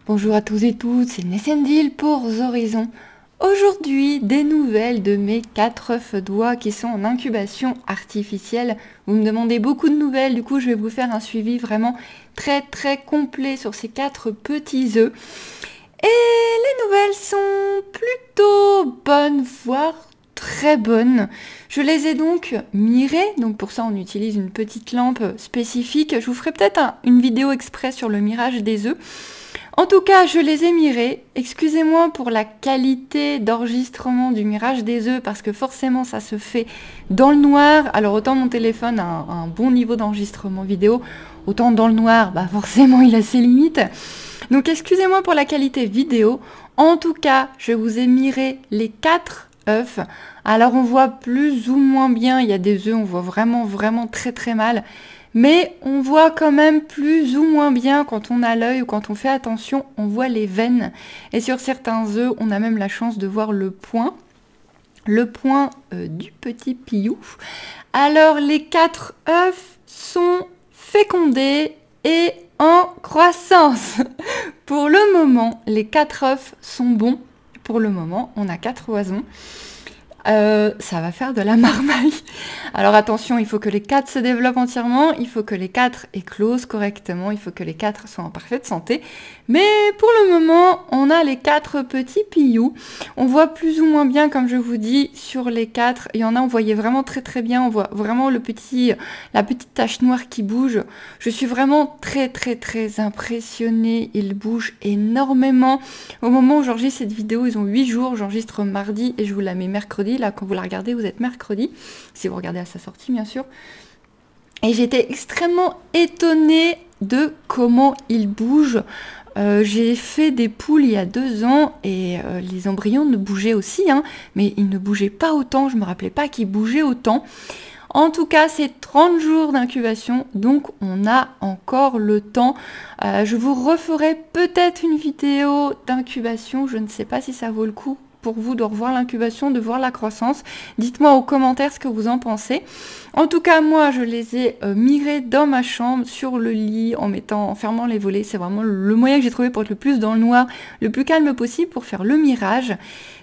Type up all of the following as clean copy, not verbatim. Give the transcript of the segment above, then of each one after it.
Bonjour à tous et toutes, c'est Nessendil pour Horizon. Aujourd'hui, des nouvelles de mes 4 œufs d'oie qui sont en incubation artificielle. Vous me demandez beaucoup de nouvelles, du coup je vais vous faire un suivi vraiment très complet sur ces 4 petits œufs. Et les nouvelles sont plutôt bonnes, voire très bonnes. Je les ai donc mirées, donc pour ça on utilise une petite lampe spécifique. Je vous ferai peut-être une vidéo exprès sur le mirage des œufs. En tout cas, je les ai mirés. Excusez-moi pour la qualité d'enregistrement du mirage des œufs parce que forcément ça se fait dans le noir. Alors autant mon téléphone a un bon niveau d'enregistrement vidéo, autant dans le noir, forcément il a ses limites. Donc excusez-moi pour la qualité vidéo. En tout cas, je vous ai miré les 4 œufs. Alors on voit plus ou moins bien, il y a des œufs, on voit vraiment très mal. Mais on voit quand même plus ou moins bien quand on a l'œil ou quand on fait attention, on voit les veines. Et sur certains œufs, on a même la chance de voir le point du petit pillou. Alors les 4 œufs sont fécondés et en croissance. Pour le moment, les 4 œufs sont bons. Pour le moment, on a 4 oisons. Ça va faire de la marmaille. Alors attention, il faut que les 4 se développent entièrement, il faut que les 4 éclosent correctement, il faut que les 4 soient en parfaite santé. Mais pour le moment, on a les 4 petits pillous. On voit plus ou moins bien, comme je vous dis, sur les 4. Il y en a, on voyait vraiment très bien. On voit vraiment la petite tache noire qui bouge. Je suis vraiment très impressionnée. Ils bougent énormément. Au moment où j'enregistre cette vidéo, ils ont 8 jours. J'enregistre mardi et je vous la mets mercredi. Là, quand vous la regardez, vous êtes mercredi. Si vous regardez à sa sortie, bien sûr. Et j'étais extrêmement étonnée de comment ils bougent. J'ai fait des poules il y a 2 ans et les embryons ne bougeaient aussi, hein, mais ils ne bougeaient pas autant. Je ne me rappelais pas qu'ils bougeaient autant. En tout cas, c'est 30 jours d'incubation, donc on a encore le temps. Je vous referai peut-être une vidéo d'incubation. Je ne sais pas si ça vaut le coup pour vous de revoir l'incubation, de voir la croissance. Dites-moi aux commentaires ce que vous en pensez. En tout cas, moi, je les ai mirés dans ma chambre, sur le lit, en fermant les volets. C'est vraiment le moyen que j'ai trouvé pour être le plus dans le noir, le plus calme possible pour faire le mirage.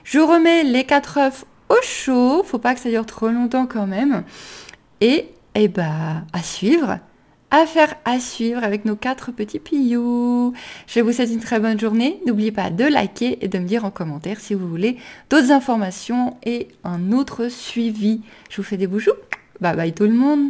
Je remets les 4 œufs au chaud. Faut pas que ça dure trop longtemps quand même. Et à suivre. Affaire à suivre avec nos 4 petits pillous. Je vous souhaite une très bonne journée. N'oubliez pas de liker et de me dire en commentaire si vous voulez d'autres informations et un autre suivi. Je vous fais des bisous. Bye bye tout le monde.